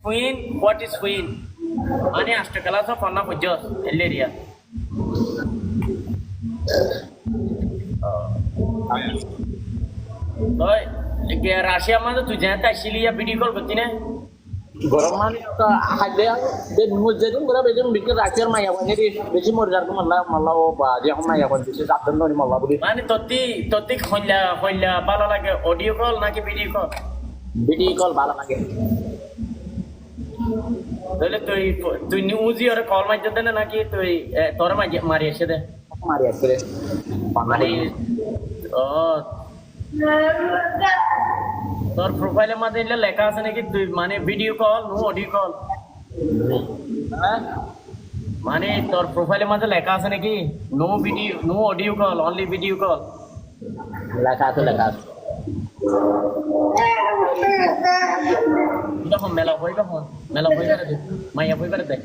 Queen, what is Queen? Mane ashtakala sa panna pujos area. तो राशिया मध्ये तुझ्या त्या शिलिया व्हिडिओ कॉल करते ना गरम माने आता हादे ते मुजदून बरा बेजून बिकर राशियार माया वाने रे बेची मोरजार को मला ओ बाजे हम माया वाने से जातन नो मला बुडी माने तोती खोल्या बाला लागे ऑडिओ कॉल ना की वीडियो कॉल बाला लागे তাহলে তুই নিউজ আর কল মারতে দেন নাকি তুই তোর মারি এসে দে मारी असरे মানে ও তোর প্রোফাইলের মধ্যে এলে লেখা আছে নাকি তুই মানে video call no audio call মানে তোর প্রোফাইলের মধ্যে লেখা আছে নাকি no video no audio call only video call लगा তখন মেলা হয়ে গেছে মাইয়া হয়ে গেছে